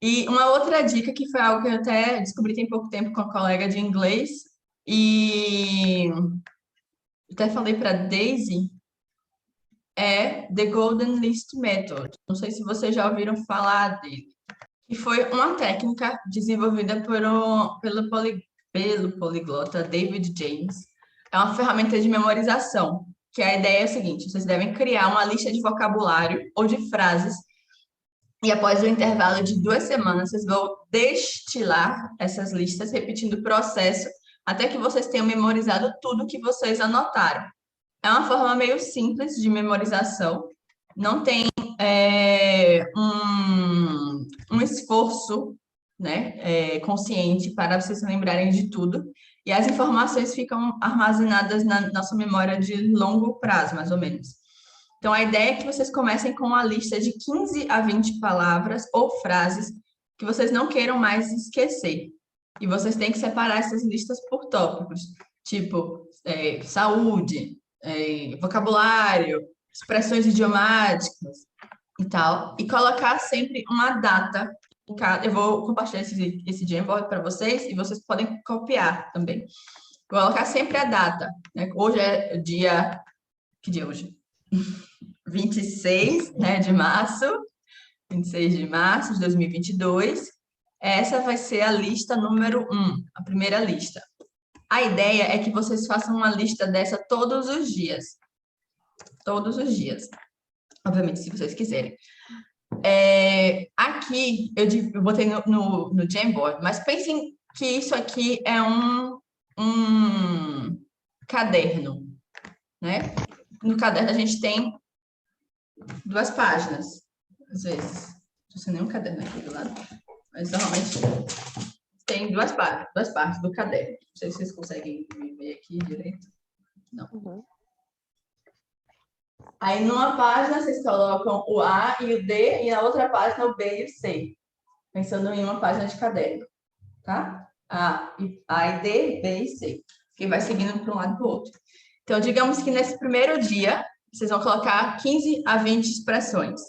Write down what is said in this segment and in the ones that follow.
E uma outra dica que foi algo que eu até descobri tem pouco tempo com a colega de inglês e até falei para Daisy, é The Golden List Method. Não sei se vocês já ouviram falar dele. Que foi uma técnica desenvolvida pelo poliglota David James. É uma ferramenta de memorização, que a ideia é o seguinte: vocês devem criar uma lista de vocabulário ou de frases, e após o intervalo de 2 semanas, vocês vão destilar essas listas, repetindo o processo, até que vocês tenham memorizado tudo que vocês anotaram. É uma forma meio simples de memorização, não tem um esforço, né, consciente para vocês se lembrarem de tudo, e as informações ficam armazenadas na nossa memória de longo prazo, mais ou menos. Então, a ideia é que vocês comecem com uma lista de 15 a 20 palavras ou frases que vocês não queiram mais esquecer. E vocês têm que separar essas listas por tópicos, tipo saúde, vocabulário, expressões idiomáticas e tal. E colocar sempre uma data. Eu vou compartilhar esse Jamboard para vocês e vocês podem copiar também. Colocar sempre a data, né? Hoje é dia... Que dia é hoje? 26, né, de março, 26 de março de 2022. Essa vai ser a lista número 1, a primeira lista. A ideia é que vocês façam uma lista dessa todos os dias. Todos os dias. Obviamente, se vocês quiserem. Aqui, eu botei no Jamboard, mas pensem que isso aqui é um caderno, né? No caderno a gente tem 2 páginas, às vezes. Não sei nenhum caderno aqui do lado, mas normalmente tem 2 partes do caderno. Não sei se vocês conseguem ver aqui direito. Não. Uhum. Aí, numa página, vocês colocam o A e o D, e na outra página, o B e o C. Pensando em uma página de caderno, tá? A e D, B e C. Que vai seguindo para um lado e para o outro. Então, digamos que nesse primeiro dia, vocês vão colocar 15 a 20 expressões.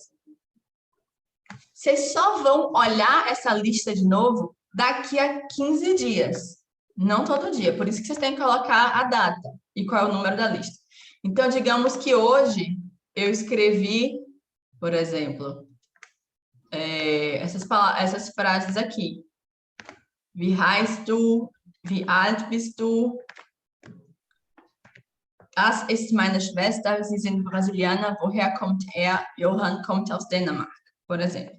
Vocês só vão olhar essa lista de novo daqui a 15 dias. Não todo dia. Por isso que vocês têm que colocar a data e qual é o número da lista. Então, digamos que hoje eu escrevi, por exemplo, essas frases aqui. Wie heißt du? Wie alt bist du? Das ist meine Schwester, Sie sind Brasilianer, woher kommt er? Johann kommt aus Dänemark, por exemplo.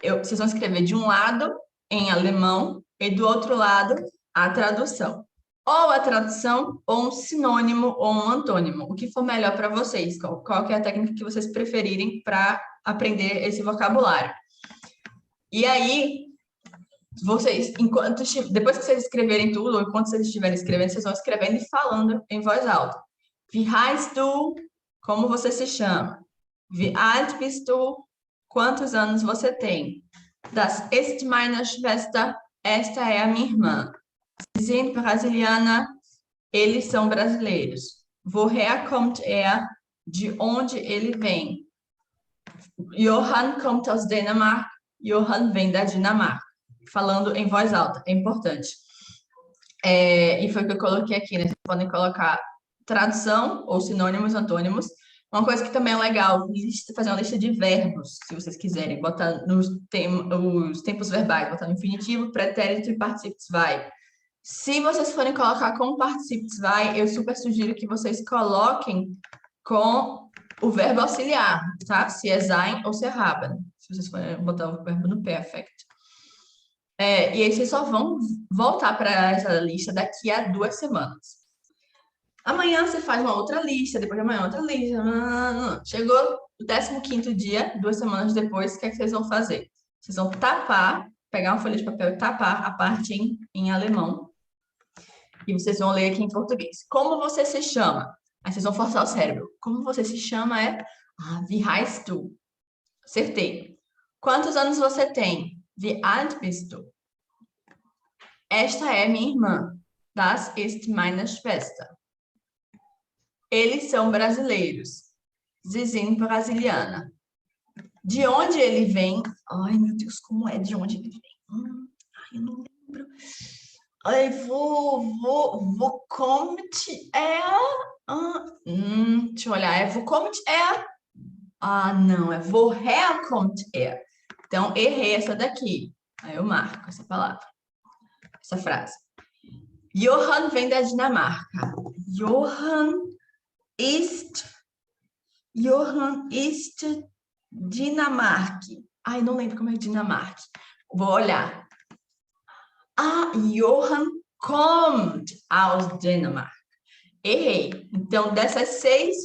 Vocês vão escrever de um lado em alemão e do outro lado a tradução. Ou a tradução, ou um sinônimo, ou um antônimo, o que for melhor para vocês, qual que é a técnica que vocês preferirem para aprender esse vocabulário. E aí, depois que vocês escreverem tudo, ou enquanto vocês estiverem escrevendo, vocês vão escrevendo e falando em voz alta. Wie heißt du? Como você se chama? Wie alt bist du? Quantos anos você tem? Das ist meine Schwester. Esta é a minha irmã. Sie sind Brasilianer. Eles são brasileiros. Woher kommt er? De onde ele vem? Johann kommt aus Dänemark. Johann vem da Dinamarca. Falando em voz alta, é importante. E foi o que eu coloquei aqui, né? Vocês podem colocar tradução ou sinônimos, antônimos. Uma coisa que também é legal, fazer uma lista de verbos, se vocês quiserem, botar os tempos verbais, botar no infinitivo, pretérito e particípios vai. Se vocês forem colocar com particípios vai, eu super sugiro que vocês coloquem com o verbo auxiliar, tá? Se é sein ou se é haben, se vocês forem botar o verbo no perfect. E aí vocês só vão voltar para essa lista daqui a 2 semanas. Amanhã você faz uma outra lista, depois de amanhã outra lista. Chegou o 15º dia, 2 semanas depois, o que é que vocês vão fazer? Vocês vão pegar uma folha de papel e tapar a parte em alemão. E vocês vão ler aqui em português. Como você se chama? Aí vocês vão forçar o cérebro. Como você se chama Wie heißt du? Acertei. Quantos anos você tem? Wie alt bist du? Esta é minha irmã. Das ist meine Schwester. Eles são brasileiros. Sie sind Brasilianer. De onde ele vem? Ai, meu Deus, como é? De onde ele vem? Ai, eu não lembro. Ai, Wokommt deixa eu olhar. É Wokommt Ah, não. É Woher kommt Então, errei essa daqui. Aí eu marco essa palavra, essa frase. Johann vem da Dinamarca. Ist Johann ist Dinamarca. Ai, não lembro como é Dinamarca. Vou olhar. Johann kommt aus Dänemark. Errei. Então, dessas 6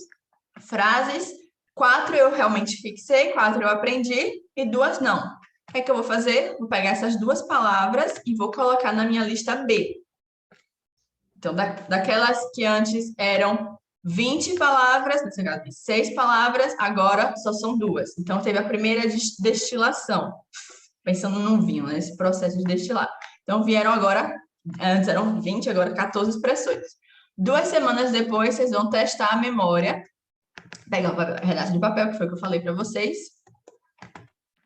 frases, 4 eu realmente fixei, 4 eu aprendi e 2 não. O que é que eu vou fazer? Vou pegar essas 2 palavras e vou colocar na minha lista B. Então, daquelas que antes eram 20 palavras, nesse caso, 6 palavras, agora só são 2. Então, teve a primeira destilação, pensando num vinho, nesse processo de destilar. Então, vieram agora, antes eram 20, agora 14 expressões. 2 semanas depois, vocês vão testar a memória, pegar um pedaço de papel, que foi o que eu falei para vocês,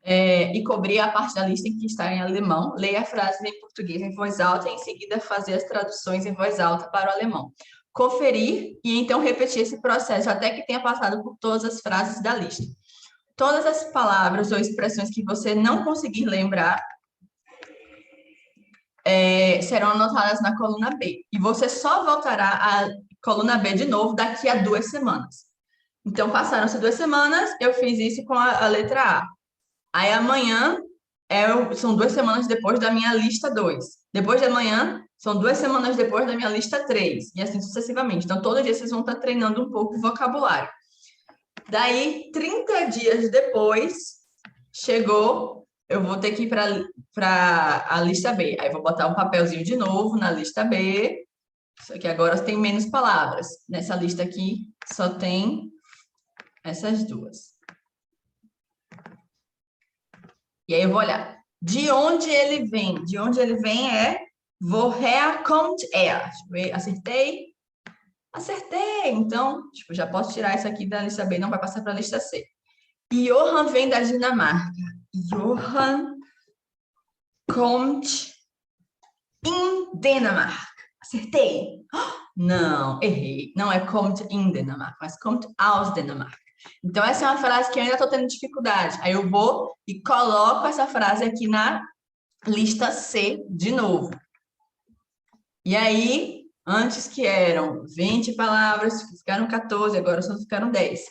e cobrir a parte da lista em que está em alemão, leia a frase em português em voz alta e em seguida fazer as traduções em voz alta para o alemão. Conferir e então repetir esse processo até que tenha passado por todas as frases da lista. Todas as palavras ou expressões que você não conseguir lembrar serão anotadas na coluna B. E você só voltará à coluna B de novo daqui a 2 semanas. Então, passaram-se 2 semanas, eu fiz isso com a letra A. Aí amanhã são 2 semanas depois da minha lista 2. Depois de amanhã, são 2 semanas depois da minha lista 3. E assim sucessivamente. Então, todo dia vocês vão estar treinando um pouco o vocabulário. Daí, 30 dias depois, chegou, eu vou ter que ir para a lista B. Aí, vou botar um papelzinho de novo na lista B. Só que agora tem menos palavras. Nessa lista aqui, só tem essas 2. E aí eu vou olhar. De onde ele vem? De onde ele vem é Woher kommt Acertei? Acertei! Então, já posso tirar isso aqui da lista B, não vai passar para a lista C. Johann vem da Dinamarca. Johann kommt in Dänemark. Acertei? Não, errei. Não é kommt in Dänemark, mas kommt aus Dänemark. Então, essa é uma frase que eu ainda estou tendo dificuldade. Aí eu vou e coloco essa frase aqui na lista C de novo. E aí, antes que eram 20 palavras, ficaram 14, agora só ficaram 10.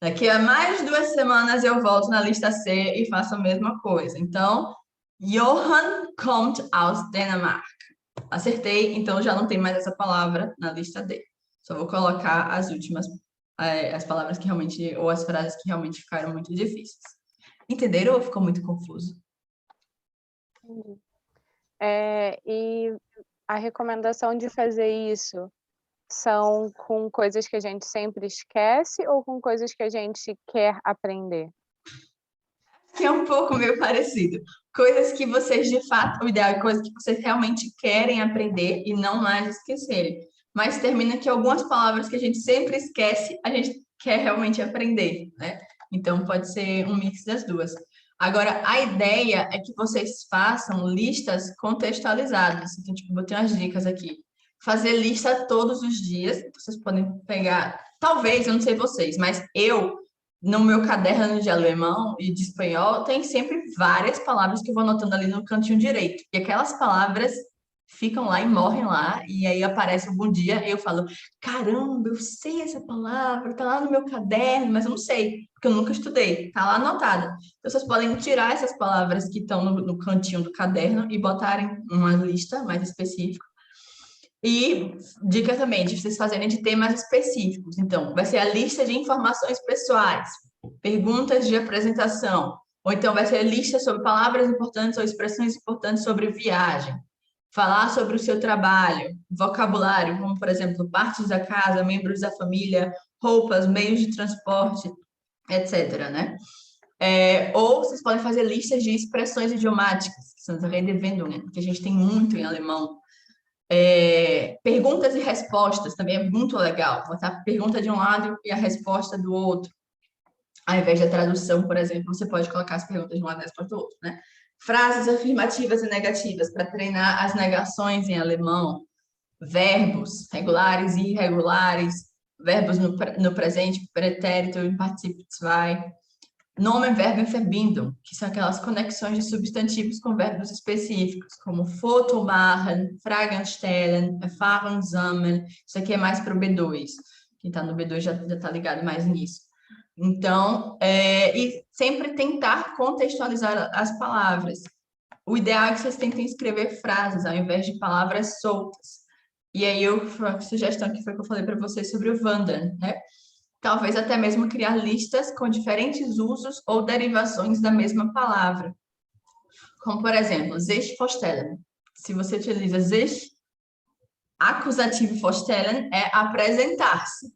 Daqui a mais 2 semanas eu volto na lista C e faço a mesma coisa. Então, Johann kommt aus Dänemark. Acertei, então já não tem mais essa palavra na lista D. Só vou colocar as últimas, as palavras que realmente, ou as frases que realmente ficaram muito difíceis. Entenderam ou ficou muito confuso? E a recomendação de fazer isso são com coisas que a gente sempre esquece ou com coisas que a gente quer aprender? Que é um pouco meio parecido. Coisas que vocês, de fato, o ideal é coisas que vocês realmente querem aprender e não mais esquecerem. Mas termina que algumas palavras que a gente sempre esquece, a gente quer realmente aprender, né? Então, pode ser um mix das duas. Agora, a ideia é que vocês façam listas contextualizadas. Então, tipo, botei umas dicas aqui. Fazer lista todos os dias. Vocês podem pegar... Talvez, eu não sei vocês, mas no meu caderno de alemão e de espanhol, tem sempre várias palavras que eu vou anotando ali no cantinho direito. E aquelas palavras ficam lá e morrem lá, e aí aparece algum dia e eu falo, caramba, eu sei essa palavra, tá lá no meu caderno, mas eu não sei, porque eu nunca estudei, tá lá anotada. Então, vocês podem tirar essas palavras que estão no cantinho do caderno e botarem uma lista mais específica. E dica também de vocês fazerem de temas específicos. Então, vai ser a lista de informações pessoais, perguntas de apresentação, ou então vai ser a lista sobre palavras importantes ou expressões importantes sobre viagem, falar sobre o seu trabalho, vocabulário, como, por exemplo, partes da casa, membros da família, roupas, meios de transporte, etc., né? Ou vocês podem fazer listas de expressões idiomáticas, que são as Redewendungen, que a gente tem muito em alemão. Perguntas e respostas também é muito legal. Botar a pergunta de um lado e a resposta do outro. Ao invés da tradução, por exemplo, você pode colocar as perguntas de uma vez para o outro, né? Frases afirmativas e negativas para treinar as negações em alemão. Verbos regulares e irregulares. Verbos no presente, pretérito e participio 2. Nomen, Verben, Verbindung, que são aquelas conexões de substantivos com verbos específicos, como Foto machen, Fragen stellen, Erfahrung sammeln. Isso aqui é mais para o B2. Quem está no B2 já está ligado mais nisso. Então, e sempre tentar contextualizar as palavras. O ideal é que vocês tentem escrever frases ao invés de palavras soltas. E aí, a sugestão que foi que eu falei para vocês sobre o Wandern, né? Talvez até mesmo criar listas com diferentes usos ou derivações da mesma palavra. Como, por exemplo, sich vorstellen. Se você utiliza sich, acusativo vorstellen é apresentar-se.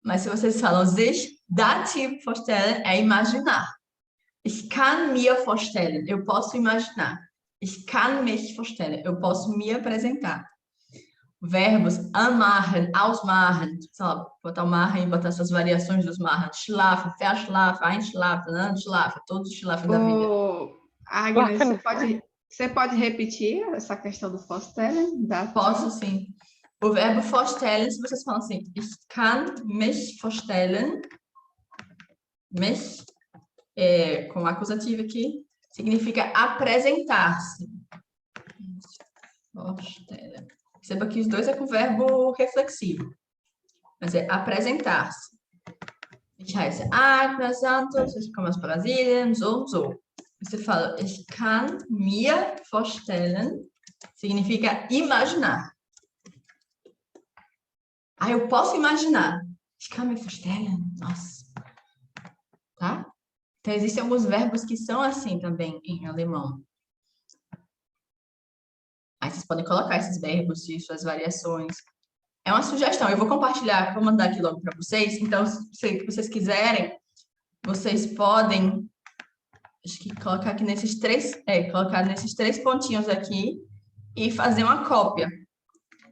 Mas se vocês falam sich, dativo vorstellen é imaginar. Ich kann mir vorstellen, eu posso imaginar. Ich kann mich vorstellen, eu posso me apresentar. Verbos anmachen, ausmachen, sei lá, botar o machen e botar suas variações dos machen. Schlafen, verschlafen, einschlafen, anschlafen, todos os schlafen da vida. Agnes, você pode repetir essa questão do vorstellen? Posso, sim. O verbo vorstellen, se vocês falam assim, ich kann mich vorstellen, mich, com acusativo aqui, significa apresentar-se. Vorstellen. Perceba que os dois é com verbo reflexivo. Mas é apresentar-se. Ich heiße Agnes Santos, ich komme aus Brasilien, so und so. Você fala, ich kann mir vorstellen, significa imaginar. Eu posso imaginar. Ich kann mir vorstellen. Nossa. Tá? Então, existem alguns verbos que são assim também em alemão. Aí vocês podem colocar esses verbos e suas variações. É uma sugestão. Eu vou compartilhar, vou mandar aqui logo para vocês. Então, se vocês quiserem, vocês podem, acho que colocar aqui nesses colocar nesses 3 pontinhos aqui e fazer uma cópia.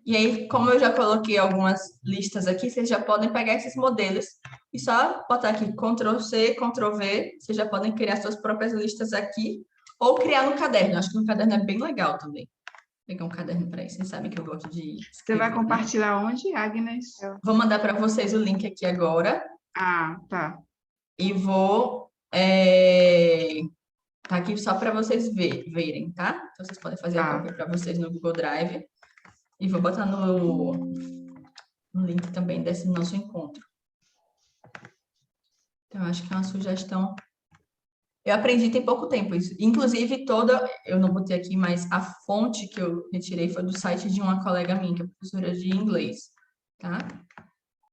E aí, como eu já coloquei algumas listas aqui, vocês já podem pegar esses modelos e só botar aqui Ctrl+C, Ctrl+V. Vocês já podem criar suas próprias listas aqui ou criar no caderno. Acho que no caderno é bem legal também. Vou pegar um caderno para isso. Vocês sabem que eu gosto de escrever, Você vai compartilhar onde, Agnes? Vou mandar para vocês o link aqui agora. Ah, tá. E vou... Tá aqui só para vocês verem, tá? Então, vocês podem fazer a cópia para vocês no Google Drive. E vou botar no link também desse nosso encontro. Então, acho que é uma sugestão. Eu aprendi tem pouco tempo isso. Inclusive, eu não botei aqui, mas a fonte que eu retirei foi do site de uma colega minha, que é professora de inglês, tá?